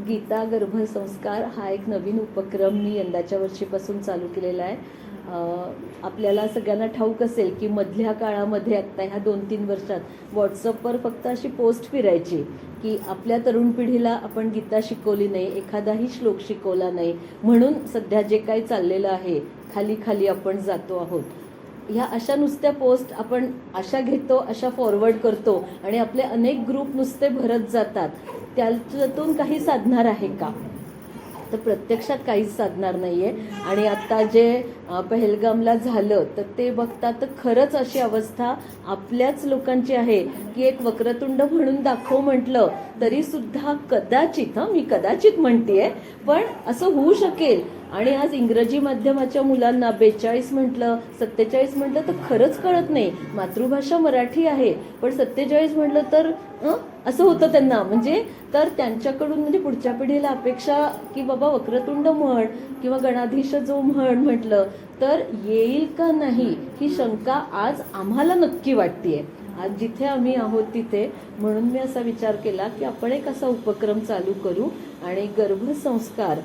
गीता गर्भसंस्कार हा एक नवीन उपक्रम मी यंदाच्या वर्षीपासून चालू केलेला आहे. आपल्याला सगळ्यांना ठाऊक असेल की मधल्या काळामध्ये आत्ता ह्या 2-3 वर्षात व्हॉट्सअपवर फक्त अशी पोस्ट फिरायची की आपल्या तरुण पिढीला आपण गीता शिकवली नाही, एखादाही श्लोक शिकवला नाही, म्हणून सध्या जे काही चाललेलं आहे खाली खाली आपण जातो आहोत. ह्या अशा नुसत्या पोस्ट आपण अशा घेतो, अशा फॉरवर्ड करतो आणि आपले अनेक ग्रुप नुसते भरत जातात. त्यातून काही साधणार आहे का? तर प्रत्यक्षात काहीच साधणार नाही आहे. आणि आत्ता जे पहलगामला झालं तर ते बघता तर खरंच अशी अवस्था आपल्याच लोकांची आहे की एक वक्रतुंड म्हणून दाखव म्हटलं तरीसुद्धा कदाचित, मी कदाचित म्हणते, पण असं होऊ शकेल. आणि आज इंग्रजी माध्यमाच्या मुलांना 42 म्हटलं, 47 म्हटलं तर खरंच कळत नाही. मातृभाषा मराठी आहे पण 47 म्हटलं तर असं होतं त्यांना. म्हणजे तर त्यांच्याकडून म्हणजे पुढच्या पिढीला अपेक्षा की बाबा वक्रतुंड म्हण किंवा गणाधीश जो म्हटलं तर येईल का नाही ही शंका आज आम्हाला नक्की वाटतेय, आज जिथे आम्ही आहोत तिथे. म्हणून मी असा विचार केला की आपण एक असा उपक्रम चालू करू. आणि गर्भसंस्कार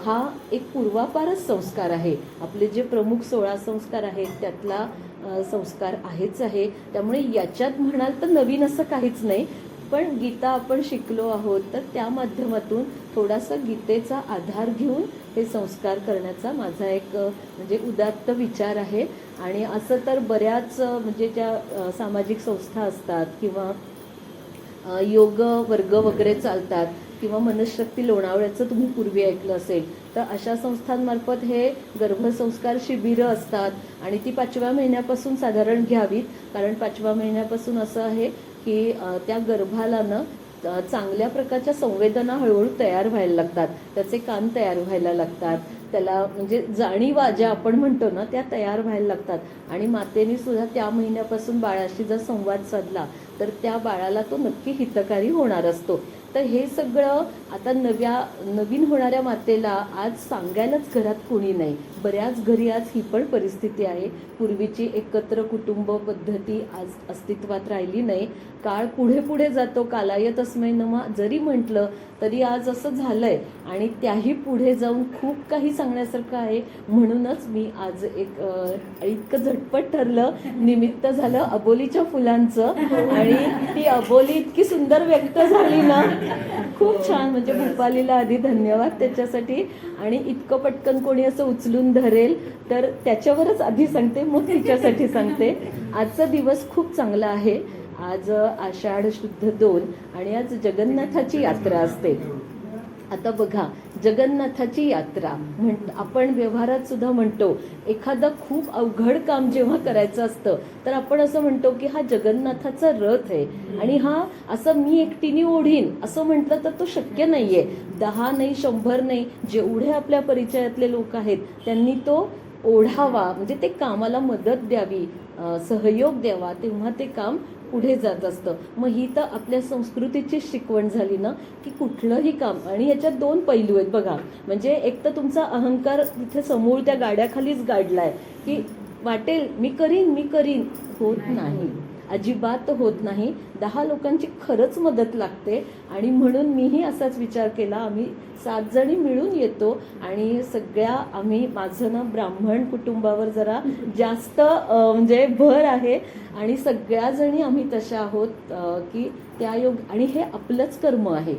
हा एक पूर्वापारच संस्कार आहे. आपले जे प्रमुख 16 संस्कार आहेत त्यातला संस्कार आहेच आहे. त्यामुळे याच्यात म्हणाल तर नवीन असं काहीच नाही. पण गीता आपण शिकलो आहोत तर त्या माध्यमातून थोडासा गीतेचा आधार घेऊन हे संस्कार करण्याचा माझा एक म्हणजे उदात्त विचार आहे. आणि असं तर बऱ्याच म्हणजे ज्या सामाजिक संस्था असतात किंवा योग वर्ग वगैरे चालतात किंवा मनशक्ती लोणावळ्याचं तुम्ही पूर्वी ऐकलं असेल तर अशा संस्थांमार्फत हे गर्भसंस्कार शिबिरं असतात. आणि ती 5व्या महिन्यापासून साधारण घ्यावीत, कारण 5व्या महिन्यापासून असं आहे की त्या गर्भाला ना चांगल्या प्रकारच्या संवेदना हळूहळू तयार व्हायला लागतात, त्याचे कान तयार व्हायला लागतात, त्याला म्हणजे जाणीवा ज्या आपण म्हणतो ना त्या तयार व्हायला लागतात. आणि मातेने सुद्धा त्या महिन्यापासून बाळाशी जर संवाद साधला तर त्या बाळाला तो नक्की हितकारी होणार असतो. तर हे सगळं आता नवीन होणाऱ्या मातेला आज सांगायलाच घरात कोणी नाही. बऱ्याच घरी आज ही पण परिस्थिती आहे. पूर्वीची एकत्र कुटुंब पद्धती आज अस्तित्वात राहिली नाही. काळ पुढे पुढे जातो, कालाय तस्मै नमः जरी म्हटलं तरी आज असं झालंय. आणि त्याही पुढे जाऊन खूप काही सांगण्यासारखं आहे. म्हणूनच मी आज इतकं झटपट ठरलं, निमित्त झालं अबोलीच्या फुलांचं. आणि ती अबोली इतकी सुंदर व्यक्त झाली ना, खूप छान. म्हणजे भूपालीला आधी धन्यवाद त्याच्यासाठी. आणि इतकं पटकन कोणी असं उचलून धरेल तर त्याच्यावरच आधी सांगते, मग तिच्यासाठी सांगते. आजचा दिवस खूप चांगला आहे. आज आषाढ शुद्ध 2 आणि आज जगन्नाथाची यात्रा असते. आता बघा, जगन्नाथाची यात्रा आपण व्यवहारात सुद्धा म्हणतो. एखादं खूप अवघड काम जेव्हा करायचं असतं तर आपण असं म्हणतो की हा जगन्नाथाचा रथ आहे आणि हा असं मी एकटीने ओढीन असं म्हटलं तर तो शक्य नाहीये. 10 नाही, 100 नाही, जेवढे आपल्या परिचयातले लोक आहेत त्यांनी तो ओढावा, म्हणजे ते कामाला मदत द्यावी, सहयोग द्यावा, तेव्हा ते काम पुढे जात असतं. मग ही तर आपल्या संस्कृतीची शिकवण झाली ना की कुठलंही काम. आणि याच्यात 2 पैलू आहेत बघा. म्हणजे एक तर तुमचा अहंकार तिथे समोर त्या गाड्याखालीच गाडलाय की वाटेल मी करीन, होत नाही, अजिबात होत नाही. 10 लोकांची खरंच मदत लागते. आणि म्हणून मीही असाच विचार केला. आम्ही 7 जणी मिळून येतो आणि आम्ही माझं ना ब्राह्मण कुटुंबावर जरा जास्त म्हणजे भर आहे आणि सगळ्या जणी आम्ही तशा आहोत की त्या आणि हे आपलंच कर्म आहे.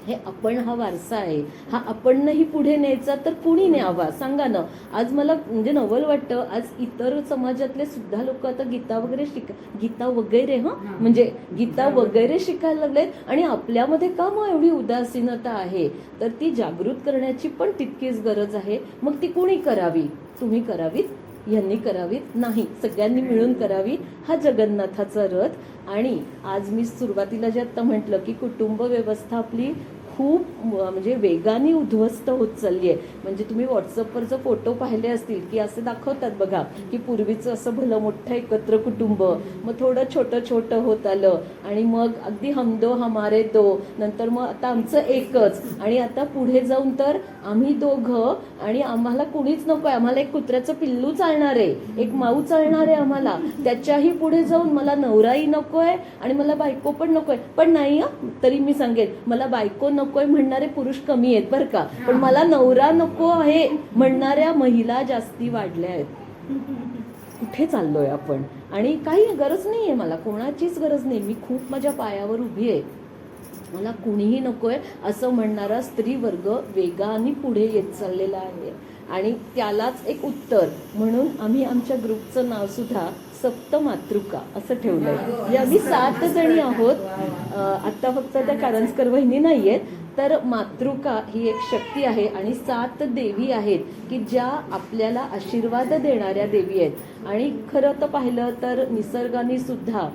हे आपण, हा वारसा आहे, हा आपण नाही पुढे न्यायचा तर कुणी न्यावा सांगा ना. आज मला म्हणजे नवल वाटतं, आज इतर समाजातले सुद्धा लोक आता गीता वगैरे शिकायला लागलेत. आणि आपल्यामध्ये का मग एवढी उदासीनता आहे? तर ती जागृत करण्याची पण तितकीच गरज आहे. मग ती कुणी करावी? तुम्ही करावीत, यांनी करावीत? नाही, सगळ्यांनी मिळून करावी. हा जगन्नाथाचा रथ. आणि आज मी सुरुवातीला जे आता म्हटलं की कुटुंब व्यवस्था आपली खूप म्हणजे वेगाने उद्ध्वस्त होत चालली आहे. म्हणजे तुम्ही व्हॉट्सअपवरचं फोटो पाहिले असतील की असे दाखवतात बघा की पूर्वीचं असं भलं मोठं एकत्र कुटुंब, मग थोडं छोटं होत आलं आणि मग अगदी हम दो हमारे दो, नंतर मग आता आमचं एकच, आणि आता पुढे जाऊन तर आम्ही 2 आणि आम्हाला कुणीच नको आहे. आम्हाला एक कुत्र्याचं पिल्लू चालणार आहे, एक माऊ चालणार आहे आम्हाला. त्याच्याही पुढे जाऊन मला नवराही नको आहे आणि मला बायको पण नको आहे. पण नाही तरी मी सांगेन, मला बायको नको नकोय म्हणणारे पुरुष कमी आहेत बरं का, पण मला नवरा नको आहे म्हणणाऱ्या महिला जास्ती वाढल्या आहेत. कुठे चाललोय आपण? आणि काही गरज नाही आहे, मला कोणाचीच गरज नाही, मी खूप माझ्या पायावर उभी आहे, मला कुणीही नकोय असं म्हणणारा स्त्री वर्ग वेगाने पुढे येत चाललेला आहे. आणि त्यालाच एक उत्तर म्हणून आम्ही आमच्या ग्रुपचं नाव सुद्धा सप्तमातृका असं ठेवलंय. म्हणजे आम्ही 7 जणी आहोत. आत्ता फक्त त्या कारंजकर वहिनी नाही आहेत, तर मातृका ही एक शक्ती आहे आणि 7 देवी आहेत की ज्या आपल्याला आशीर्वाद देणाऱ्या देवी आहेत. आणि खरं तर पाहिलं तर निसर्गाने सुद्धा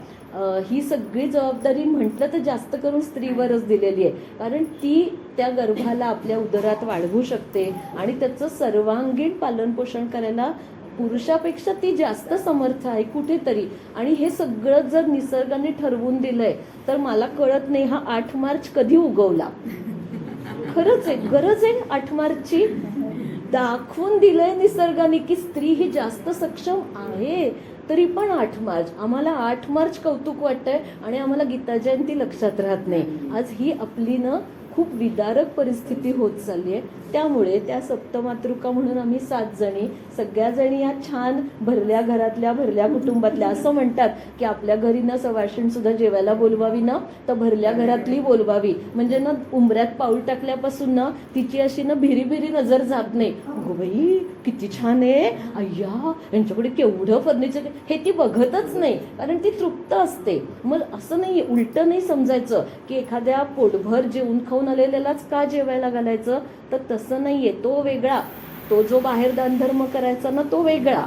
ही सगळी जबाबदारी म्हटलं तर जास्त करून स्त्रीवरच दिलेली आहे, कारण ती त्या गर्भाला आपल्या उदरात वाढवू शकते आणि त्याचं सर्वांगीण पालनपोषण करायला पुरुषापेक्षा ती जास्त समर्थ आहे कुठेतरी. आणि हे सगळं जर निसर्गाने ठरवून दिलंय तर मला कळत नाही हा 8 मार्च कधी उगवला. खरंच आहे, गरज आहे 8 मार्चची. दाखवून दिलंय निसर्गाने की स्त्री ही जास्त सक्षम आहे, तरी पण 8 मार्च आम्हाला 8 मार्च कौतुक वाटतंय आणि आम्हाला गीता जयंती लक्षात राहत नाही. आज ही आपली खूप विदारक परिस्थिती होत चालली आहे. त्यामुळे त्या सप्तमातृका म्हणून आम्ही 7 जणी, सगळ्या जणी या छान भरल्या घरातल्या, भरल्या कुटुंबातल्या. असं म्हणतात की आपल्या घरी सवाशीण सुद्धा जेवायला बोलवावी तर भरल्या घरातली बोलवावी, म्हणजे उंबऱ्यात पाऊल टाकल्यापासून तिची अशी भिरी भिरी नजर जात नाही. अगो बाई किती छान आहे, अय्या यांच्याकडे केवढं फर्निचर, हे ती बघतच नाही, कारण ती तृप्त असते. मग असं नाही, उलटं नाही समजायचं की एखाद्या पोटभर जेवून खाऊन आलेल्यालाच का जेवायला घालायचं, तर तसं नाहीये. तो वेगळा, तो जो बाहेर दानधर्म करायचा तो वेगळा.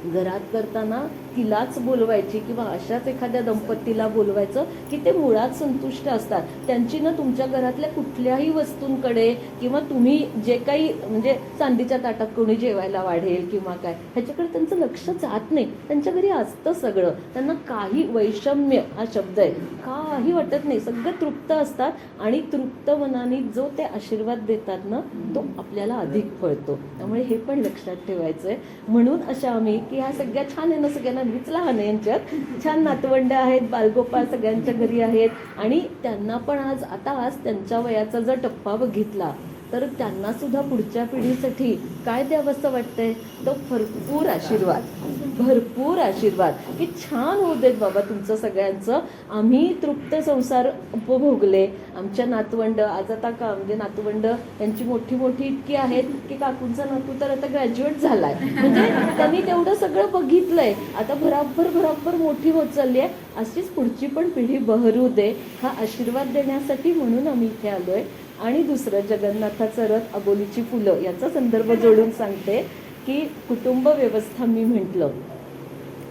घरात करताना तिलाच बोलवायची किंवा अशाच एखाद्या दंपतीला बोलवायचं की ते मुळात संतुष्ट असतात. त्यांची तुमच्या घरातल्या कुठल्याही वस्तूंकडे किंवा तुम्ही जे काही म्हणजे चांदीच्या ताटात कोणी जेवायला वाढेल किंवा काय ह्याच्याकडे त्यांचं लक्ष जात नाही. त्यांच्या घरी असतं सगळं, त्यांना काही वैषम्य हा शब्द आहे काही वाटत नाही, सगळं तृप्त असतात आणि तृप्त मनाने जो ते आशीर्वाद देतात तो आपल्याला अधिक फळतो. त्यामुळे हे पण लक्षात ठेवायचं आहे. म्हणून अशा आम्ही की ह्या सगळ्या छान आहे सगळ्यांना मीच लहान आहे, यांच्यात छान नातवंड आहेत, बालगोपाळ सगळ्यांच्या घरी आहेत आणि त्यांना पण आज त्यांच्या वयाचा जर टप्पा बघितला तर त्यांना सुद्धा पुढच्या पिढीसाठी काय द्यावंसं वाटतंय, तो भरपूर आशीर्वाद, भरपूर आशीर्वाद की छान होऊ देत बाबा तुमचं सगळ्यांचं. आम्ही तृप्त संसार उपभोगले, आमच्या नातवंड आज म्हणजे नातवंड यांची मोठी मोठी इतकी आहेत की काकूंचा नातू तर आता ग्रॅज्युएट झालाय, म्हणजे त्यांनी तेवढं सगळं बघितलंय, आता भराभर मोठी होत चालली आहे. अशीच पुढची पण पिढी बहरू दे, हा आशीर्वाद देण्यासाठी म्हणून आम्ही इथे आलोय. आणि दुसरं जगन्नाथाचं रथ, अबोलीची फुलं याचा संदर्भ जोडून सांगते की कुटुंब व्यवस्था मी म्हटलं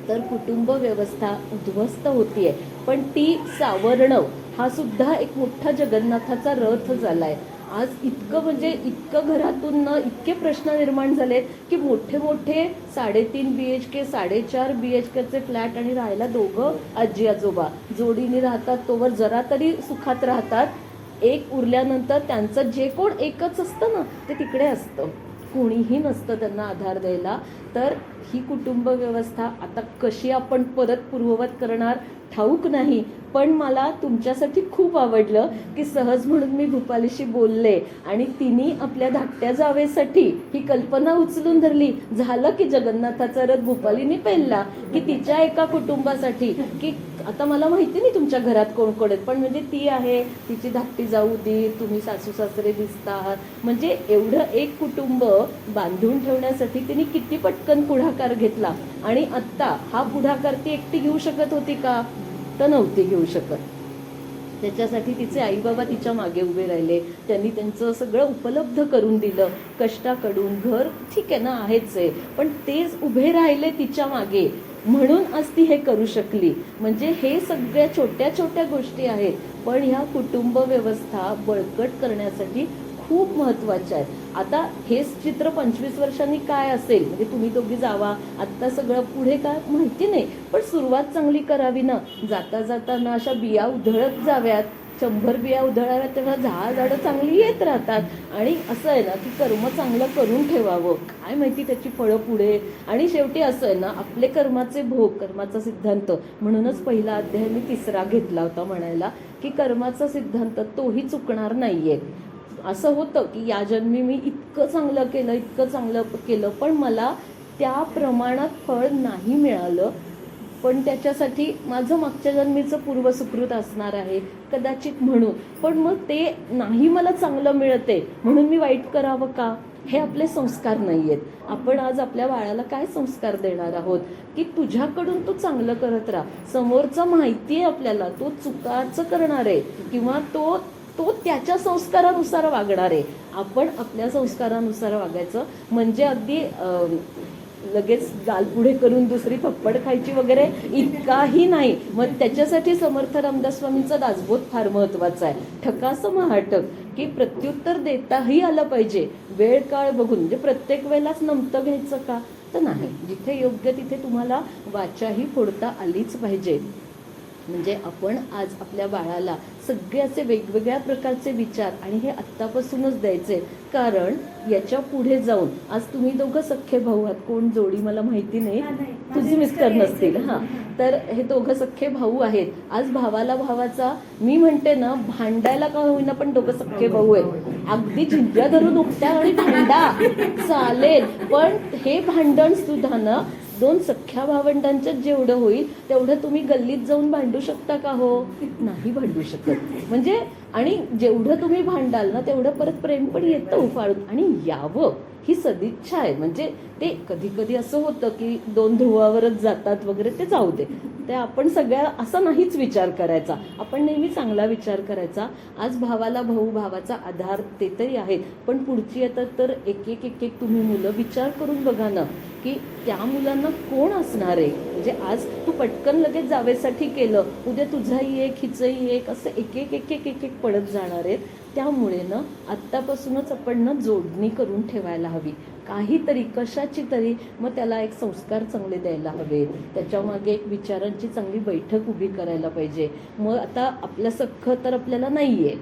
तर कुटुंब व्यवस्था उद्ध्वस्त होतीये, पण ती सावरणं हा सुद्धा एक मोठा जगन्नाथाचा रथ झालाय. आज इतकं घरातून इतके प्रश्न निर्माण झालेत की मोठे 3.5 BHK 4.5 BHKचे फ्लॅट आणि राहायला 2 आजी आजोबा जोडीने राहतात, तोवर जरा तरी सुखात राहतात. एक उरल्यानंतर त्यांचं जे कोण एकच असतं ते तिकडे असतं, कोणीही नसतं त्यांना आधार द्यायला. तर ही कुटुंब व्यवस्था आता कशी आपण परत पूर्ववत करणार ठाऊक नाही, पण मला तुमच्यासाठी खूप आवडलं की सहज म्हणून मी भूपालीशी बोलले आणि तिने आपल्या धाकट्या जावेसाठी ही कल्पना उचलून धरली. झालं की जगन्नाथाचा रथ भूपालीने पेलला की तिच्या एका कुटुंबासाठी, की आता मला माहिती नाही तुमच्या घरात कोण कोण आहेत, पण म्हणजे ती आहे, तिची धाकटी जाऊ दी, तुम्ही सासू सासरे दिसतात, म्हणजे एवढं एक कुटुंब बांधून ठेवण्यासाठी तिने किती पटकन पुढाकार घेतला. आणि आत्ता हा पुढाकार ती एकटी घेऊ शकत होती का, तर नव्हती घेऊ शकत. त्याच्यासाठी तिचे आई बाबा तिच्या मागे उभे राहिले, त्यांनी त्यांचं सगळं उपलब्ध करून दिलं, कष्टाकडून. घर ठीक आहे आहेच आहे, पण तेच उभे राहिले तिच्या मागे, म्हणून आज ती हे करू शकली. म्हणजे हे सगळ्या छोट्या छोट्या गोष्टी आहेत, पण ह्या कुटुंब व्यवस्था बळकट करण्यासाठी खूप महत्वाच्या आहेत. आता हेच चित्र 25 वर्षांनी काय असेल, म्हणजे तुम्ही दोघी जावा, आत्ता सगळं पुढे काय माहिती नाही, पण सुरुवात चांगली करावी जाता जाताना अशा बिया उधळत जाव्यात 100 बिया उधळाव्या तेव्हा 10 झाडं चांगली येत राहतात. आणि असं आहे ना की कर्म चांगलं करून ठेवावं, काय माहिती त्याची फळं पुढे. आणि शेवटी असं आहे ना, आपले कर्माचे भोग, कर्माचा सिद्धांत, म्हणूनच पहिला अध्याय मी 3रा घेतला होता म्हणायला, की कर्माचा सिद्धांत तोही चुकणार नाहीये. असं होतं की या जन्मी मी इतकं चांगलं केलं, इतकं चांगलं केलं, पण मला त्या प्रमाणात फळ नाही मिळालं. पण त्याच्यासाठी माझं मागच्या जन्मीचं पूर्वसुकृत असणार आहे कदाचित म्हणून. पण मग ते नाही मला चांगलं मिळते म्हणून मी वाईट करावं का? हे आपले संस्कार नाही आहेत. आपण आज आपल्या बाळाला काय संस्कार देणार आहोत की तुझ्याकडून तू चांगलं करत राहा. समोरचा माहिती आहे आपल्याला तो चुकाचं करणार आहे किंवा तो त्याच्या संस्कारानुसार वागणार आहे. आपण आपल्या संस्कारानुसार वागायचं. म्हणजे अगदी लगेच गाल पुढे करून दुसरी थप्पड खायची वगैरे इतकाही नाही. मग त्याच्यासाठी समर्थ रामदास स्वामींचा दासबोध फार महत्वाचा आहे. ठकास महाटक, की प्रत्युत्तर देताही आलं पाहिजे वेळ काळ बघून. म्हणजे प्रत्येक वेळेलाच नमतं घ्यायचं का? तर नाही. जिथे योग्य तिथे तुम्हाला वाचाही फोडता आलीच पाहिजे. म्हणजे आपण आज आपल्या बाळाला सगळे असे वेगवेगळ्या प्रकारचे विचार आणि हे आत्तापासूनच द्यायचे. कारण याच्या पुढे जाऊन आज तुम्ही दोघं सख्खे भाऊ आहात, कोण जोडी मला माहिती नाही, तुझी मिस्टर नसतील. हां, तर हे दोघं सख्खे भाऊ आहेत. आज भावाला भावाचा, मी म्हणते ना, भांडायला का होईना पण दोघं सख्खे भाऊ आहेत. अगदी झिंज्या धरून उपट्या आणि भांडा चालेल, पण हे भांडण सुद्धा ना 2 सख्ख्या भावंडांच्यात जेवढं होईल तेवढं तुम्ही गल्लीत जाऊन भांडू शकता का? हो, नाही भांडू शकत. म्हणजे आणि जेवढं तुम्ही भांडाल ना तेवढं परत प्रेम पण येतं उफाळून. आणि यावं ही सदिच्छा आहे. म्हणजे ते कधी कधी असं होतं की 2 ध्रुवावरच जातात वगैरे, ते जाऊ दे. ते आपण सगळ्या असा नाहीच विचार करायचा. आपण नेहमी चांगला विचार करायचा. आज भावाला भाऊ, भावाचा आधार ते तरी आहेत, पण पुढची येतात तर एक एक तुम्ही मुलं विचार करून बघा ना की त्या मुलांना कोण असणार आहे. म्हणजे आज तू पटकन लगेच जावेसाठी केलं, उद्या तुझाही एक, हिचंही एक, असं एक पडत जाणार आहेत. त्यामुळे ना आत्तापासूनच आपण ना जोडणी करून ठेवायला हवी काहीतरी, कशाची तरी. मग त्याला एक संस्कार चांगले द्यायला हवेत, त्याच्यामागे एक विचारांची चांगली बैठक उभी करायला पाहिजे. मग आता आपलं सख्ख तर आपल्याला नाहीये,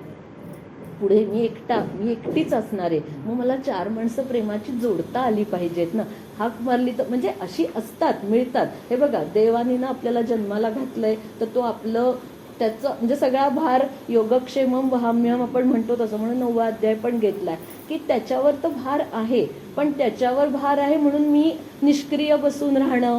पुढे मी एकटीच असणार आहे. मग मला 4 माणसं प्रेमाची जोडता आली पाहिजेत ना. हाक मारली तर म्हणजे अशी असतात, मिळतात. हे बघा, देवानी ना आपल्याला जन्माला घातलंय तर तो आपलं त्याचं म्हणजे सगळा भार योगक्षेमम वहाम्यम आपण म्हणतो तसं, म्हणून 9वा अध्याय पण घेतलाय की त्याच्यावर तर भार आहे, पण त्याच्यावर भार आहे म्हणून मी निष्क्रिय बसून राहणं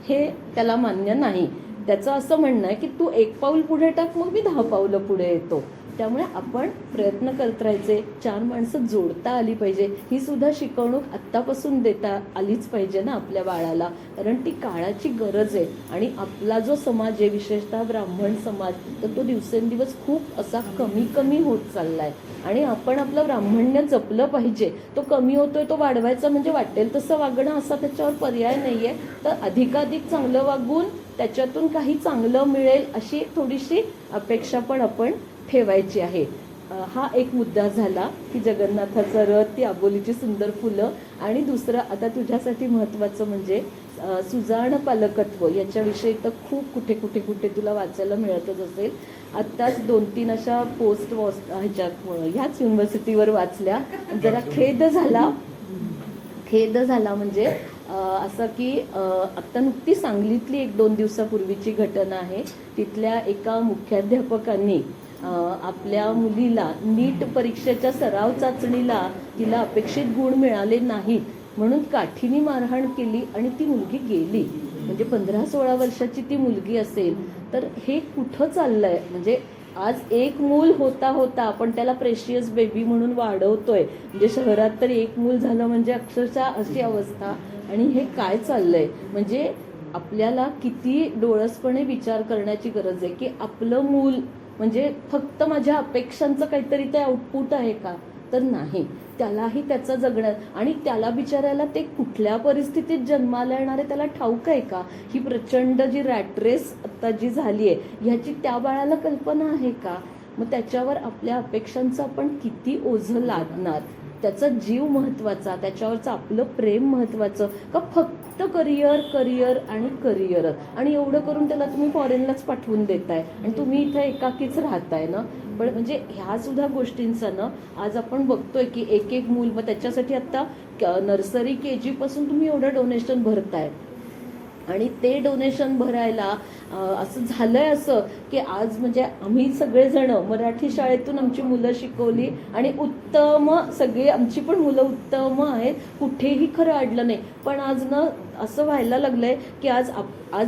हे त्याला मान्य नाही. त्याचं असं म्हणणं आहे की तू 1 पाऊल पुढे टाक, मग मी 10 पावलं पुढे येतो. त्यामुळे आपण प्रयत्न करत राहायचे. 4 माणसं जोडता आली पाहिजे, ही सुद्धा शिकवणूक आत्तापासून देता आलीच पाहिजे ना आपल्या बाळाला, कारण ती काळाची गरज आहे. आणि आपला जो समाज आहे, विशेषतः ब्राह्मण समाज, तर तो दिवसेंदिवस खूप असा कमी होत चाललाय. आणि आपण आपलं ब्राह्मण्य जपलं पाहिजे. तो कमी होतोय, तो वाढवायचा म्हणजे वाटेल तसं वागणं असा त्याच्यावर पर्याय नाहीये. तर अधिकाधिक चांगलं वागून त्याच्यातून काही चांगलं मिळेल अशी थोडीशी अपेक्षा पण आपण ठेवायची आहे. हा एक मुद्दा झाला की जगन्नाथाचा रथ, ती आबोलीची सुंदर फुलं. आणि दुसरं आता तुझ्यासाठी महत्त्वाचं म्हणजे सुजाण पालकत्व. याच्याविषयी तर खूप कुठे तुला वाचायला मिळतच असेल. आत्ताच 2-3 अशा पोस्ट ह्याच युनिव्हर्सिटीवर वाचल्या. जरा खेद झाला म्हणजे असं की आत्ता नुकती सांगलीतली 1-2 दिवसापूर्वीची घटना आहे. तिथल्या एका मुख्याध्यापकांनी आपल्या मुलीला नीट परीक्षेच्या सराव चाचणीला तिला अपेक्षित गुण मिळाले नाहीत म्हणून काठीने मारहाण केली आणि ती मुलगी गेली. म्हणजे 15-16 वर्षाची ती मुलगी असेल. तर हे कुठं चाललंय? म्हणजे आज एक मूल होता आपण त्याला प्रेशियस बेबी म्हणून वाढवतोय. म्हणजे शहरात तर 1 मूल झालं म्हणजे अक्षरशः अशी अवस्था. आणि हे काय चाललंय? म्हणजे आपल्याला किती डोळसपणे विचार करण्याची गरज आहे की आपलं मूल म्हणजे फक्त माझ्या अपेक्षांचं काहीतरी ते आउटपुट आहे का? तर नाही. त्यालाही त्याचं जगणं, आणि त्याला बिचारायला ते कुठल्या परिस्थितीत जन्माला येणार आहे त्याला ठाऊक आहे का? ही प्रचंड जी रॅट रेस आता जी झाली आहे ह्याची त्या बाळाला कल्पना आहे का? मग त्याच्यावर आपल्या अपेक्षांचं आपण किती ओझं लादणार? त्याचा जीव महत्त्वाचा, त्याच्यावरचं आपलं प्रेम महत्त्वाचं का फक्त करिअर करिअर आणि करिअरच, आणि एवढं करून त्याला तुम्ही फॉरेनलाच पाठवून देताय आणि तुम्ही इथं एकाकीच राहताय ना. पण म्हणजे ह्या सुद्धा गोष्टींचा ना आज आपण बघतोय की एक एक मूल, मग त्याच्यासाठी आता नर्सरी KG पासून तुम्ही एवढं डोनेशन भरताय आणि ते डोनेशन भरायला असं झालंय असं की आज म्हणजे आम्ही सगळेजण मराठी शाळेतून आमची मुलं शिकवली आणि उत्तम, सगळी आमची पण मुलं उत्तम आहेत, कुठेही खरं अडलं नाही. पण आज ना असं व्हायला लागलंय की आज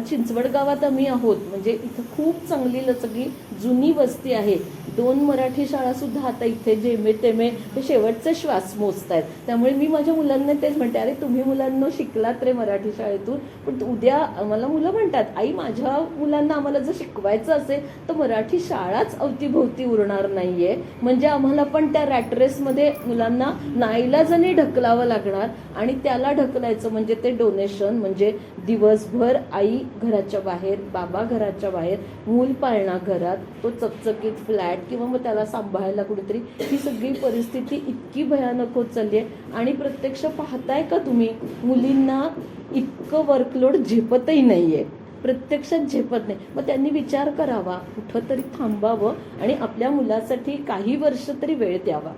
चिंचवड गावात आम्ही आहोत, म्हणजे इथं खूप चांगली सगळी जुनी वस्ती आहे. 2 मराठी शाळा सुद्धा आता इथे जेमे तेमे ते शेवटचे श्वास मोजतायत. त्यामुळे मी माझ्या मुलांना तेच म्हणते, अरे तुम्ही मुलांना शिकलात रे मराठी शाळेतून, पण उद्या मला मुलं म्हणतात, आई माझ्या मुलांना आम्हाला जर शिकवायचं असेल तर मराठी शाळाच अवतीभोवती उरणार नाहीये, म्हणजे आम्हाला पण त्या रॅट रेसमध्ये मुलांना नाईलाजाने ढकलावं लागणार. आणि त्याला ढकलायचं म्हणजे ते डोनेशन, म्हणजे दिवसभर आई घराच्या बाहेर, बाबा घराच्या बाहेर, मूल पाळणा घरात, तो चकचकीत फ्लॅट किंवा मग त्याला सांभाळायला कुठेतरी, ही सगळी परिस्थिती इतकी भयानक होत चालली आहे. आणि प्रत्यक्ष पाहताय का तुम्ही, मुलींना इतकं वर्कलोड झेपतही नाहीये, प्रत्यक्षात झेपत नाही. मग त्यांनी विचार करावा, कुठं तरी थांबावं आणि आपल्या मुलासाठी काही वर्ष तरी वेळ द्यावा.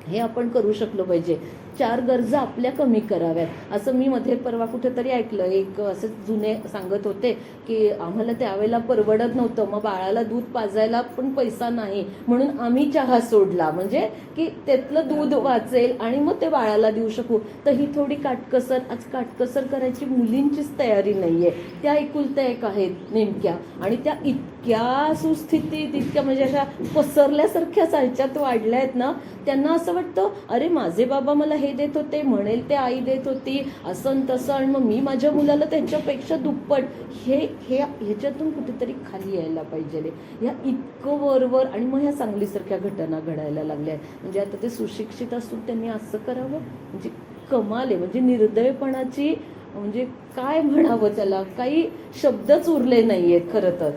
हे आपण करू शकलो पाहिजे. 4 गरजा आपल्या कमी कराव्यात. असं मी मध्ये परवा कुठेतरी ऐकलं, एक असं जुने सांगत होते की आम्हाला त्यावेळेला परवडत नव्हतं, मग बाळाला दूध पाजायला पण पैसा नाही म्हणून आम्ही चहा सोडला, म्हणजे की त्यातलं दूध वाचेल आणि मग ते बाळाला देऊ शकू. तर ही थोडी काटकसर, आज काटकसर करायची मुलींचीच तयारी नाहीये. त्या एकुलत्या एक आहेत नेमक्या, आणि त्या इतक्या सुस्थितीत, इतक्या म्हणजे अशा पसरल्यासारख्या सालच्यात वाढल्या आहेत ना, त्यांना असं वाटतं अरे माझे बाबा मला हे देत होते, म्हणेल ते आई देत होती, असं तसं, आणि मग मी माझ्या मुलाला त्यांच्यापेक्षा दुप्पट. ह्याच्यातून कुठेतरी खाली यायला पाहिजे. ह्या इतकं वरवर, आणि मग ह्या सांगलीसारख्या घटना घडायला लागल्या. म्हणजे आता ते सुशिक्षित असून त्यांनी असं करावं, म्हणजे कमाल आहे. म्हणजे निर्दयपणाची, म्हणजे काय म्हणावं त्याला, काही शब्दच उरले नाहीयेत खरं तर.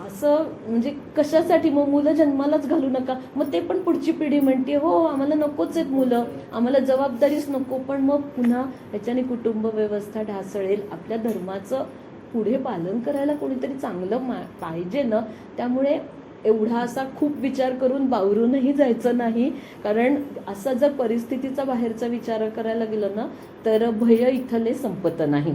असं म्हणजे कशासाठी, मग मुलं जन्मालाच घालू नका. मग ते पण पुढची पिढी म्हणते हो आम्हाला नकोच आहेत मुलं, आम्हाला जबाबदारीच नको. पण मग पुन्हा ह्याच्याने कुटुंब व्यवस्था ढासळेल. आपल्या धर्माचं पुढे पालन करायला कोणीतरी चांगलं पाहिजे ना. त्यामुळे एवढा असा खूप विचार करून बावरूनही जायचं नाही, कारण असा जर परिस्थितीचा बाहेरचा विचार करायला गेलं ना तर भय इथले संपत नाही.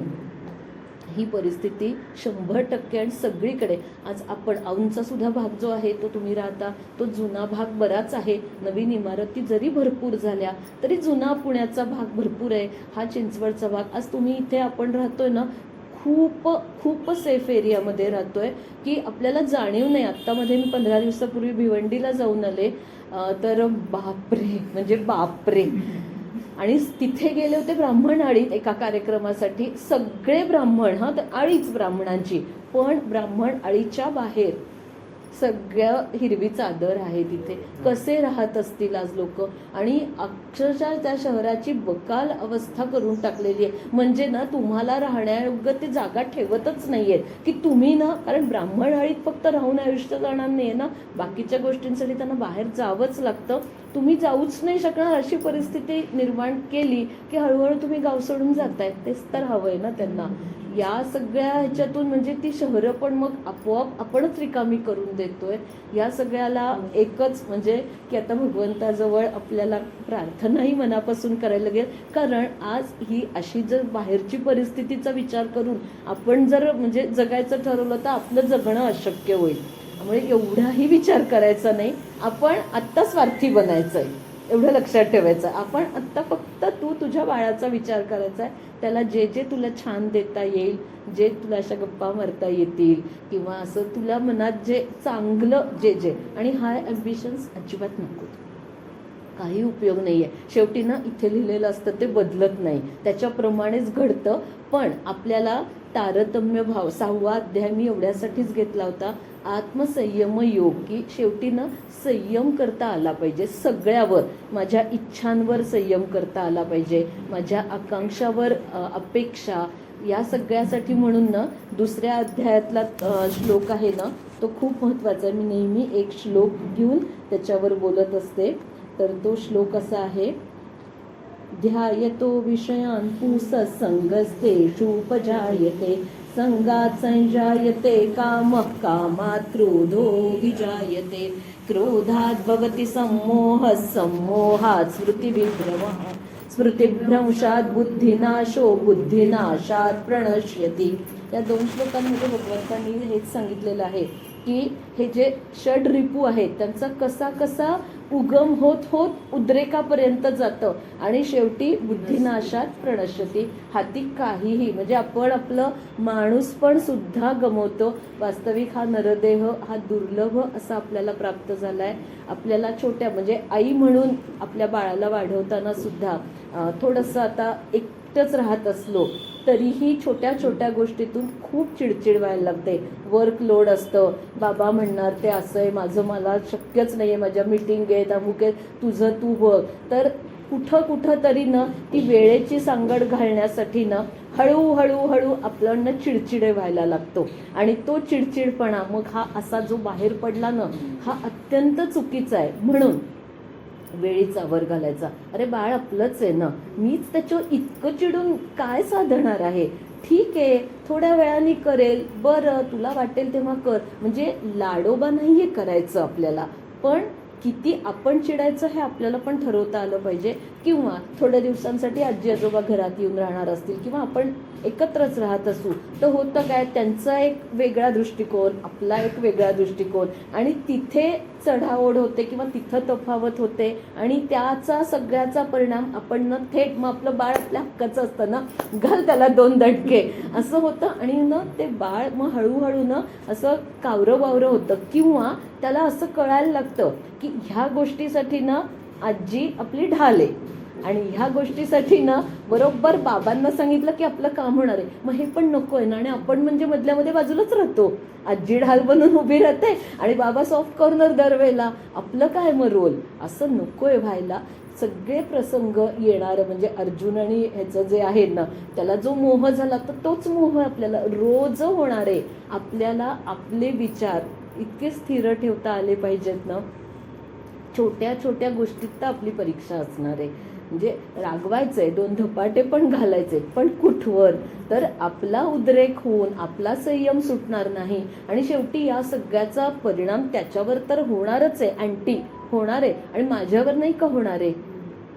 ही परिस्थिती 100% आणि सगळीकडे. आज आपण औंधचा सुद्धा भाग जो आहे तो तुम्ही राहता, तो जुना भाग बराच आहे. नवीन इमारती जरी भरपूर झाल्या तरी जुना पुण्याचा भाग भरपूर आहे. हा चिंचवडचा भाग, आज तुम्ही इथे आपण राहतोय ना, खूप खूप सेफ एरियामध्ये राहतोय की आपल्याला जाणीव नाही. आत्तामध्ये मी 15 दिवसापूर्वी भिवंडीला जाऊन आले, तर बापरे म्हणजे बापरे. आणि तिथे गेले होते ब्राह्मण आळीत एका कार्यक्रमासाठी, सगळे ब्राह्मण, हा तर आळीच ब्राह्मणांची, पण ब्राह्मण आळीच्या बाहेर सगळ्या हिरवी चादर आहे तिथे. कसे राहत असतील आज लोक. आणि अक्षरशः त्या शहराची बकाल अवस्था करून टाकलेली आहे. म्हणजे ना तुम्हाला राहण्यायोग्य ते जागा ठेवतच नाहीयेत की तुम्ही ना, कारण ब्राह्मण आळीत फक्त राहून आयुष्य जाणार नाही ना, बाकीच्या गोष्टींसाठी त्यांना बाहेर जावंच लागतं. तुम्ही जाऊच नाही शकणार अशी परिस्थिती निर्माण केली की हळूहळू तुम्ही गाव सोडून जाताय. तेच तर हवंय ना त्यांना. या सगळ्या ह्याच्यातून म्हणजे ती शहरं पण मग आपोआप आपणच रिकामी करून देतोय. या सगळ्याला एकच म्हणजे की आता भगवंताजवळ आपल्याला प्रार्थनाही मनापासून करायला लागेल, कारण आज ही अशी जर बाहेरची परिस्थितीचा विचार करून आपण जर म्हणजे जगायचं ठरवलं तर आपलं जगणं अशक्य होईल. त्यामुळे एवढाही विचार करायचा नाही. आपण आत्ता स्वार्थी बनायचं आहे, एवढं लक्षात ठेवायचं. आपण आत्ता फक्त तू तुझ्या बाळाचा विचार करायचा आहे. त्याला जे जे तुला छान देता येईल, जे तुला अशा गप्पा मारता येतील किंवा असं तुला मनात जे चांगलं जे, आणि हाय ॲम्बिशन्स अजिबात नको. काही उपयोग नाही आहे. शेवटी ना इथे लिहिलेलं असतं ते बदलत नाही, त्याच्याप्रमाणेच घडतं. पण आपल्याला तारतम्य भाव 6वा अध्याय मी एवढ्यासाठीच घेतला होता, आत्मसंयम योग, की शेवटी ना संयम करता आला पाहिजे सगळ्यावर. माझ्या इच्छांवर संयम करता आला पाहिजे, माझ्या आकांक्षावर, अपेक्षा, या सगळ्यासाठी. म्हणून ना 2ऱ्या अध्यायातला श्लोक आहे ना तो खूप महत्त्वाचा आहे. मी नेहमी एक श्लोक घेऊन त्याच्यावर बोलत असते. तर तो श्लोक असा आहे, ध्यायतो विषयान् पुंससंगस्तेषूपजायते संगात् संजायते कामः कामात् क्रोधो विजायते क्रोधात् भवति सम्मोहः सम्मोहात् स्मृतिविभ्रमः स्मृतिभ्रंशात् बुद्धिनाशो बुद्धिनाशात् प्रणश्यति. या 2 श्लोकांमध्ये भगवंतांनी हेच सांगितलेलं आहे की हे जे षड रिपू आहेत त्यांचा कसा कसा उगम होत होत उद्रेकापर्यंत जातं आणि शेवटी बुद्धिनाशात प्रणश्यती. हाती काहीही म्हणजे आपण आपलं माणूस पण सुद्धा गमवतो. वास्तविक हा नरदेह हा दुर्लभ असा आपल्याला प्राप्त झालाय. आपल्याला छोट्या म्हणजे आई म्हणून आपल्या बाळाला वाढवताना सुद्धा थोडंसं आता एकटंच राहत असलो तरीही छोट्या छोट्या गोष्टीतून खूप चिडचिड व्हायला लागते. वर्कलोड असतं, बाबा म्हणणार ते असं आहे, माझं मला शक्यच नाही आहे, माझ्या मीटिंग आहेत अमुक आहे, तुझं तू बघ. तर कुठं तरी ना ती वेळेची सांगड घालण्यासाठी ना हळूहळू आपल्याला चिडचिडे व्हायला लागतो आणि तो चिडचिडपणा मग हा असा जो बाहेर पडला ना हा अत्यंत चुकीचा आहे. म्हणून वेळीचा वर घालायचा. अरे बाळ आपलंच आहे ना, मीच त्याच्यावर इतकं चिडून काय साधणार आहे, ठीक आहे थोड्या वेळाने करेल, बरं तुला वाटेल तेव्हा कर. म्हणजे लाडोबा नाहीये करायचं आपल्याला, पण किती आपण चिडायचं हे आपल्याला पण ठरवता आलं पाहिजे. किंवा थोड्या दिवसांसाठी आजी आजोबा घरात येऊन राहणार असतील किंवा आपण एकत्रच राहत असू तर होतं काय, त्यांचा एक वेगळा दृष्टिकोन आपला एक वेगळा दृष्टिकोन आणि तिथे चढाओढ होते किंवा तिथं तफावत होते आणि त्याचा सगळ्याचा परिणाम आपण न थेट मग आपलं बाळ आपल्या हक्काचं असतं ना, घाल त्याला 2 दणके असं होतं आणि न ते बाळ मग हळूहळू न असं कावरं बावरं होतं. किंवा त्याला असं कळायला लागतं की ह्या गोष्टीसाठी ना आजी आपली ढाल आहे आणि ह्या गोष्टीसाठी ना बरोबर बाबांना सांगितलं की आपलं काम होणार आहे, मग हे पण नको आहे ना. आणि आपण म्हणजे मधल्यामध्ये बाजूलाच राहतो, आजी ढाल बनून उभी राहते आणि बाबा सॉफ्ट कॉर्नर दरवेळेला. आपलं काय मग रोल, असं नकोय व्हायला. सगळे प्रसंग येणार म्हणजे अर्जुन आणि ह्याचं जे आहे ना त्याला जो मोह झाला तर तोच मोह आपल्याला रोज होणार आहे. आपल्याला आपले विचार इतके स्थिर ठेवता आले पाहिजेत ना. छोट्या छोट्या गोष्टीत तर आपली परीक्षा असणार आहे. म्हणजे रागवायचंय, 2 धपाटे पण घालायचे, पण कुठवर, तर आपला उद्रेक होऊन आपला संयम सुटणार नाही आणि शेवटी या सगळ्याचा परिणाम त्याच्यावर तर होणारच आहे, अँटी होणार आहे. आणि माझ्यावर नाही का होणार आहे,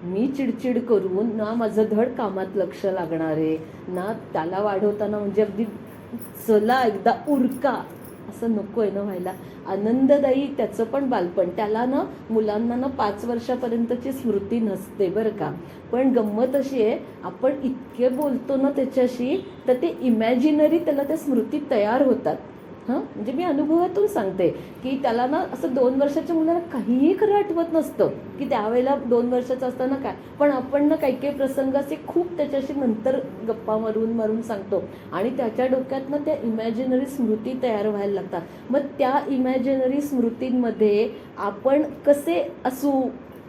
मी चिडचिड करून ना माझं धड कामात लक्ष लागणार आहे ना, त्याला वाढवताना म्हणजे अगदी चला एकदा उरका असं नको आहे ना व्हायला. आनंददायी त्याचं पण बालपण, त्याला ना मुलांना ना 5 वर्षापर्यंतची स्मृती नसते बरं का. पण गंमत अशी आहे आपण इतके बोलतो ना त्याच्याशी तर ते इमॅजिनरी त्याला त्या स्मृती तयार होतात. म्हणजे मी अनुभवातून सांगते की त्याला ना असं 2 वर्षाच्या मुलाला काहीही खरं आठवत नसतं की त्यावेळेला 2 वर्षाचं असताना काय, पण आपण ना काही काही प्रसंग असे खूप त्याच्याशी नंतर गप्पा मारून सांगतो आणि त्याच्या डोक्यातनं त्या इमॅजिनरी स्मृती तयार व्हायला लागतात. मग त्या इमॅजिनरी स्मृतींमध्ये आपण कसे असू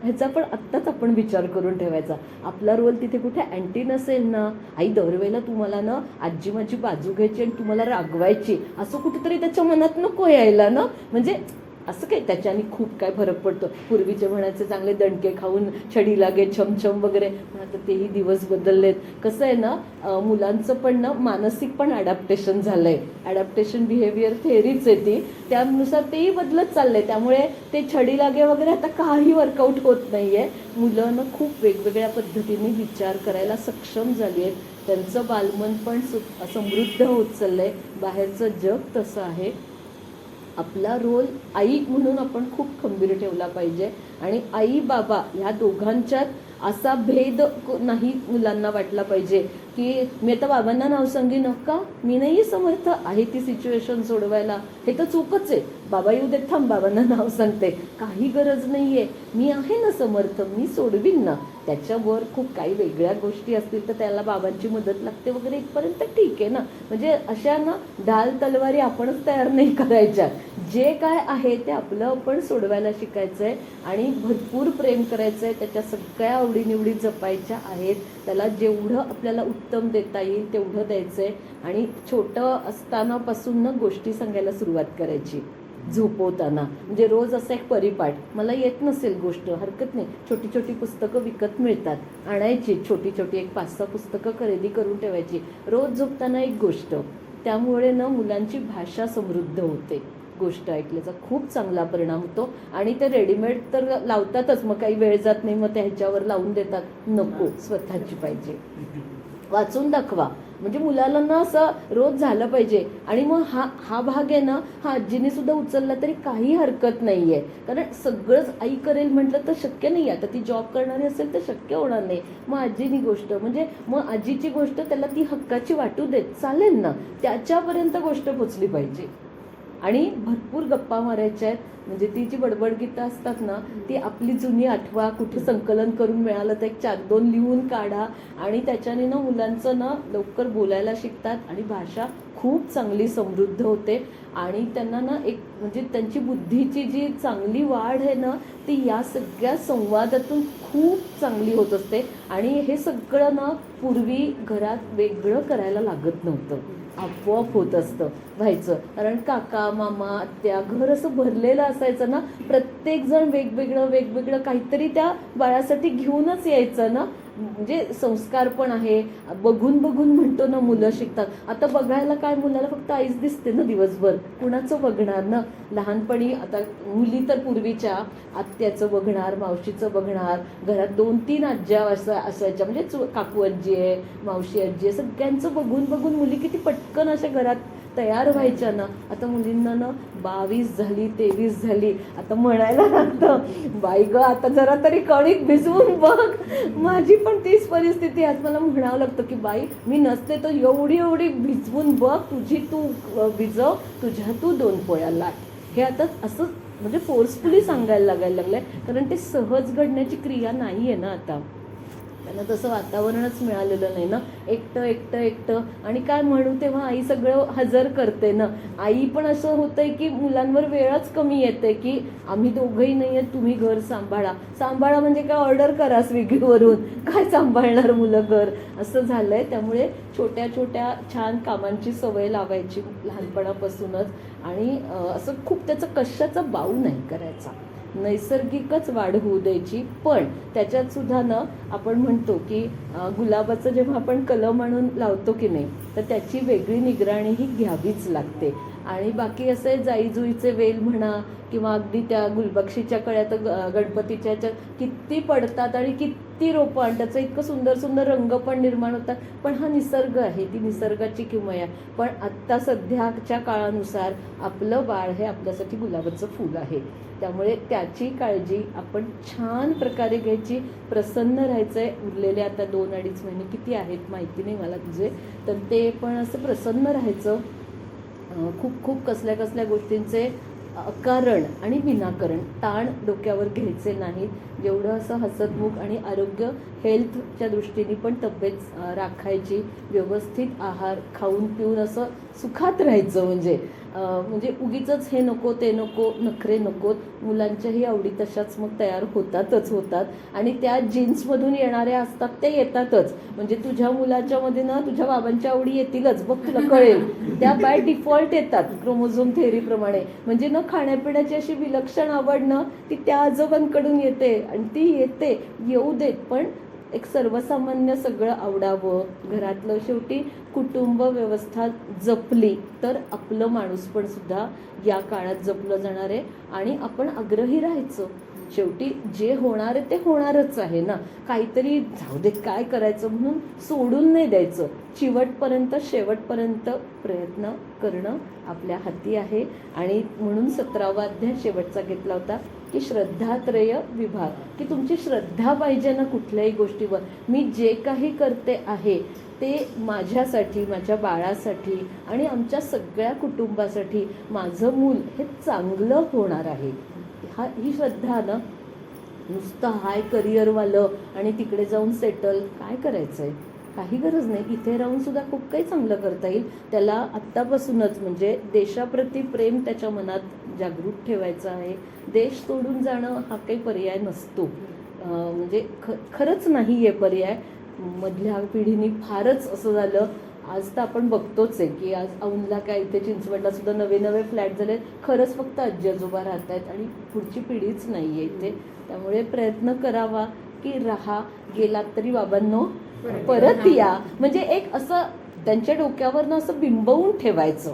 ह्याचा पण आत्ताच आपण विचार करून ठेवायचा. आपला रोल तिथे कुठे अँटी नसेल ना, आई दरवेळेला तुम्हाला ना आजी माझी बाजू घ्यायची आणि तुम्हाला रागवायची असं कुठेतरी त्याच्या मनात नको यायला ना. म्हणजे असं काही त्याच्याने खूप काय फरक पडतो. पूर्वीचे म्हणायचे चांगले दणके खाऊन छडी लागे छमछम वगैरे, पण आता तेही दिवस बदललेत. कसं आहे ना मुलांचं पण ना मानसिक पण ॲडॅप्टेशन झालंय. ॲडॅप्टेशन बिहेवियर थेअरीच आहे ती, त्यानुसार तेही बदलत चाललंय. त्यामुळे ते छडी लागे वगैरे आता काही वर्कआउट होत नाहीये. मुलं ना खूप वेगवेगळ्या पद्धतीने विचार करायला सक्षम झाली आहेत. त्यांचं बालमन पण समृद्ध होत चाललंय. बाहेरचं जग तसं आहे. आपला रोल आई म्हणून आपण खूप खंबीर ठेवला पाहिजे आणि आई बाबा ह्या दोघांच्यात असा भेद नाही मुलांना वाटला पाहिजे की मी आता बाबांना नाव सांगेन का, मी नाही समर्थ आहे ती सिच्युएशन सोडवायला, हे तर चूकच आहे. बाबा येऊ देत, थांब बाबांना नाव सांगते, काही गरज नाही आहे, मी आहे ना समर्थ, मी सोडवीन ना. त्याच्यावर खूप काही वेगळ्या गोष्टी असतील तर त्याला बाबांची मदत लागते वगैरे इथपर्यंत ठीक आहे ना. म्हणजे अशा ना ढाल तलवारी आपणच तयार नाही करायच्या. जे काय आहे ते आपलं आपण सोडवायला शिकायचं आहे आणि भरपूर प्रेम करायचं आहे. त्याच्या सगळ्या आवडीनिवडी जपायच्या आहेत. त्याला जेवढं आपल्याला उत्तम देता येईल तेवढं द्यायचं आहे आणि छोटं असतानापासून गोष्टी सांगायला सुरुवात करायची. झोपवताना. म्हणजे रोज असं एक परिपाठ, मला येत नसेल गोष्ट हरकत नाही, छोटी छोटी पुस्तकं विकत मिळतात, आणायची छोटी छोटी एक 5-6 पुस्तकं खरेदी करून ठेवायची, रोज झोपताना एक गोष्ट. त्यामुळे ना मुलांची भाषा समृद्ध होते. गोष्ट ऐकल्याचा खूप चांगला परिणाम होतो. आणि ते रेडीमेड तर लावतातच, मग काही वेळ जात नाही मग त्या ह्याच्यावर लावून देतात. नको, स्वतःची पाहिजे. वाचून दाखवा, म्हणजे मुलाला ना असं रोज झालं पाहिजे. आणि मग हा भाग आहे ना, हा आजीने सुद्धा उचलला तरी काही हरकत नाही आहे. कारण सगळंच आई करेल म्हटलं तर शक्य नाही. आता ती जॉब करणारी असेल तर शक्य होणार नाही. मग आजीनी गोष्ट, म्हणजे मग आजीची गोष्ट त्याला ती हक्काची वाटू देत चालेल ना, त्याच्यापर्यंत गोष्ट पोचली पाहिजे. आणि भरपूर गप्पा मारायच्या आहेत. म्हणजे ती जी बडबड गीतं असतात ना, ती आपली जुनी आठवा, कुठे संकलन करून मिळालं तर एक 4-2 लिहून काढा. आणि त्याच्याने ना मुलांचं ना लवकर बोलायला शिकतात आणि भाषा खूप चांगली समृद्ध होते. आणि त्यांना ना एक म्हणजे त्यांची बुद्धीची जी चांगली वाढ आहे ना, ती या सगळ्या संवादातून खूप चांगली होत असते. आणि हे सगळं ना पूर्वी घरात वेगळं करायला लागत नव्हतं, आपोआप होत असतं व्हायचं. कारण काका मामा आत्या घर असं भरलेलं असायचं ना, प्रत्येक जण वेगवेगळं काहीतरी त्या बाळासाठी घेऊनच यायचं ना. म्हणजे संस्कार पण आहे, बघून म्हणतो ना मुलं शिकतात. आता बघायला काय, मुलाला फक्त आईच दिसते ना दिवसभर, कुणाचं बघणार ना. लहानपणी आता मुली तर पूर्वीच्या आत्याचं बघणार, मावशीचं बघणार, घरात 2-3 आज्या असायच्या, म्हणजे काकू आजी आहे, मावशी आजी आहे, सगळ्यांचं बघून मुली किती पटकन अशा घरात तयार व्हायच्या ना. आता मुलींना ना 22 झाली, 23 झाली, आता म्हणायला लागतं, बाई ग आता जरा तरी कणिक भिजवून बघ. माझी पण तीच परिस्थिती आहे. मला म्हणावं लागतं की बाई मी नसते तर एवढी भिजवून बघ, तुझी तू भिजव, तुझ्या तू 2 पोळ्या लाट. हे आता असं म्हणजे फोर्सफुली सांगायला लागायला लागलंय. कारण ते सहज घडण्याची क्रिया नाही आहे ना आता. त्यांना तसं वातावरणच मिळालेलं नाही ना. एकटं आणि काय म्हणू तेव्हा आई सगळं हजर करते ना. आई पण असं होतंय की मुलांवर वेळच कमी येते की आम्ही दोघंही नाही आहेत, तुम्ही घर सांभाळा म्हणजे काय ऑर्डर करा स्विगीवरून, काय सांभाळणार मुलं घर, असं झालंय. त्यामुळे छोट्या छान कामांची सवय लावायची लहानपणापासूनच. आणि असं खूप त्याचं कशाचा बाऊ नाही करायचा, नैसर्गिकच वाढ होऊ द्यायची. पण त्याच्यात सुद्धा ना आपण म्हणतो की गुलाबाचं जेव्हा आपण कलम आणून लावतो की नाही, तर त्याची वेगळी निगराणीही घ्यावीच लागते. आणि बाकी असे जाईजुईचे वेल म्हणा किंवा अगदी त्या गुलबक्षीच्या कळ्यात गणपतीच्या ह्याच्यात किती पडतात आणि किती रोपं आणि त्याचं इतकं सुंदर रंग पण निर्माण होतात. पण हा निसर्ग आहे, ती निसर्गाची किमया. पण आत्ता सध्याच्या काळानुसार आपलं बाळ हे आपल्यासाठी गुलाबाचं फूल आहे. त्यामुळे त्याची काळजी आपण छान प्रकारे घ्यायची, प्रसन्न राहायचं आहे. उरलेले आता 2-2.5 महिने किती आहेत माहिती नाही मला तुझे, तर ते पण असं प्रसन्न राहायचं. खूप कसल्या गोष्टींचे अकारण आणि विनाकारण ताण डोक्यावर घ्यायचे नाहीत. जेवढं असं हसतमुख आणि आरोग्य हेल्थच्या दृष्टीने पण तब्येत राखायची, व्यवस्थित आहार खाऊन पिऊन असं सुखात राहायचं. म्हणजे उगीचच हे नको ते नको, नखरे नकोत. मुलांच्याही आवडी तशाच मग तयार होतात आणि त्या जीन्समधून येणाऱ्या असतात त्या येतातच. म्हणजे तुझ्या मुलाच्यामध्ये ना तुझ्या बाबांच्या आवडी येतीलच, बघ तुला कळेल. त्या बाय डिफॉल्ट येतात क्रोमोझोम थेअरीप्रमाणे. म्हणजे ना खाण्यापिण्याची अशी विलक्षण आवड ना ती त्या आजोबांकडून येते आणि ती येऊ देत. पण एक सर्वसामान्य सगळं आवडावं घरातलं. शेवटी कुटुंब व्यवस्था जपली तर आपलं माणूस पण सुद्धा या काळात जपलं जाणार आहे. आणि आपण आग्रही राहायचं. शेवटी जे होणार आहे ते होणारच आहे ना. काहीतरी जाऊ दे काय करायचं म्हणून सोडून नाही द्यायचं. शेवटपर्यंत प्रयत्न करणं आपल्या हाती आहे. आणि म्हणून 17वा अध्याय शेवटचा घेतला होता की श्रद्धात्रय विभाग, की तुमची श्रद्धा पाहिजे ना कुठल्याही गोष्टीवर. मी जे काही करते आहे ते माझ्यासाठी, माझ्या बाळासाठी आणि आमच्या सगळ्या कुटुंबासाठी, माझं मूल हे चांगलं होणार आहे. ही श्रद्धा ना. नुसतं हाय करिअरवालं आणि तिकडे जाऊन सेटल काय करायचं आहे, काही गरज नाही. इथे राहून सुद्धा खूप काही चांगलं करता येईल. त्याला आत्तापासूनच म्हणजे देशाप्रती प्रेम त्याच्या मनात जागृत ठेवायचं आहे. देश सोडून जाणं हा काही पर्याय नसतो. म्हणजे खरंच नाही आहे पर्याय. मधल्या पिढीने फारच असं झालं आज तर आपण बघतोच आहे की आज औंधला काय इथे चिंचवडला सुद्धा नवे नवे फ्लॅट झाले. खरंच फक्त आजी आजोबा राहत आहेत आणि पुढची पिढीच नाही आहे इथे. त्यामुळे प्रयत्न करावा की राहा, गेलात तरी बाबांनो परत या. म्हणजे एक असं त्यांच्या डोक्यावरनं असं बिंबवून ठेवायचं.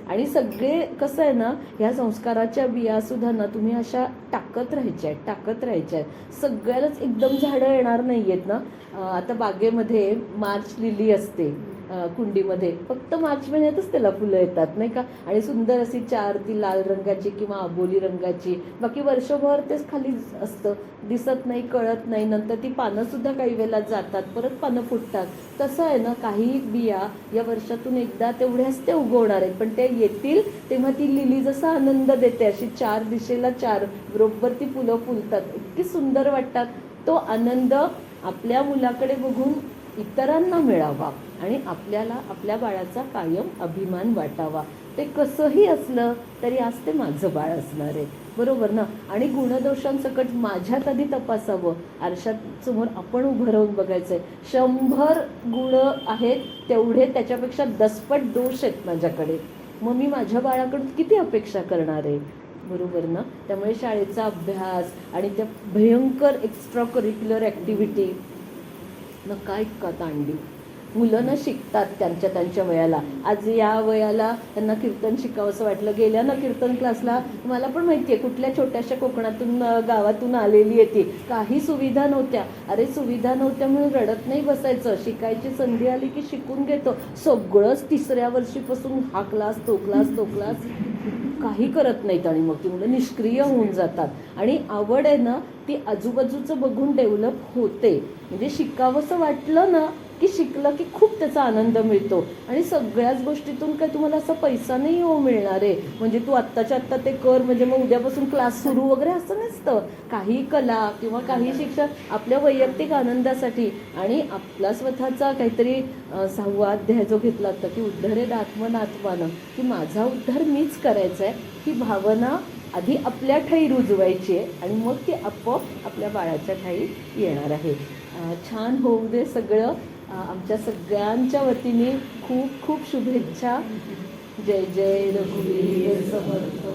आणि सगळे कसं आहे ना, ह्या संस्काराच्या बियासुद्धा ना तुम्ही अशा टाकत राहायच्या. सगळ्यालाच एकदम झाडं येणार नाही आहेत ना. आता बागेमध्ये मार्च लिली असते कुंडीमध्ये, फक्त मार्च महिन्यातच त्याला फुलं येतात नाही का. आणि सुंदर अशी 4 ती लाल रंगाची किंवा आबोली रंगाची, बाकी वर्षभर तेच खाली असतं, दिसत नाही, कळत नाही. नंतर ती पानंसुद्धा काही वेळेला जातात, परत पानं फुटतात. तसं आहे ना, काही बिया या वर्षातून एकदा तेवढ्याच ते उगवणार आहेत, पण ते येतील तेव्हा ती लिली जसा आनंद देते, अशी 4 दिशेला 4 बरोबर ती फुलं फुलतात, इतकी सुंदर वाटतात. तो आनंद आपल्या मुलाकडे बघून इतरांना मिळावा आणि आपल्याला आपल्या बाळाचा कायम अभिमान वाटावा. ते कसंही असलं तरी आज ते माझं बाळ असणार आहे, बरोबर ना. आणि गुणदोषांसकट माझ्यात आधी तपासावं, आरशात समोर आपण उभं राहून बघायचंय. 100 गुण आहेत तेवढे त्याच्यापेक्षा 10पट दोष आहेत माझ्याकडे. मग मी माझ्या बाळाकडून किती अपेक्षा करणार आहे, बरोबर ना. त्यामुळे शाळेचा अभ्यास आणि त्या भयंकर एक्स्ट्रा करिक्युलर ॲक्टिव्हिटी नका इतका तांडी. मुलं ना शिकतात त्यांच्या वयाला. आज या वयाला त्यांना कीर्तन शिकावं असं वाटलं, गेल्या ना कीर्तन क्लासला. मला पण माहिती आहे कुठल्या छोट्याशा कोकणातून गावातून आलेली आहे ती. काही सुविधा नव्हत्या. अरे सुविधा नव्हत्या म्हणून रडत नाही बसायचं, शिकायची संधी आली की शिकून घेतो. सगळंच 3ऱ्या वर्षीपासून हा क्लास तो क्लास काही करत नाहीत आणि मग ती मुलं निष्क्रिय होऊन जातात. आणि आवड आहे ना ती आजूबाजूचं बघून डेव्हलप होते. म्हणजे शिकावंसं वाटलं ना की शिकलं की खूप त्याचा आनंद मिळतो. आणि सगळ्याच गोष्टीतून काय तुम्हाला असा पैसा नाही मिळणार आहे, म्हणजे तू आत्ताच्या आत्ता ते कर म्हणजे मग उद्यापासून क्लास सुरू वगैरे असं नसतं. काही कला किंवा काही शिक्षण आपल्या वैयक्तिक आनंदासाठी आणि आपला स्वतःचा काहीतरी 6वा अध्याय जो घेतला होता की उद्धरेद आत्मनात्मानं, की माझा उद्धार मीच करायचा आहे, ही भावना आधी आपल्या ठायी रुजवायची आहे आणि मग ती आपोआप आपल्या बाळाच्या ठायी येणार आहे. छान होऊ दे सगळं. आमच्या सगळ्यांच्या वतीने खूप खूप शुभेच्छा. जय जय रघुवीर समर्थ.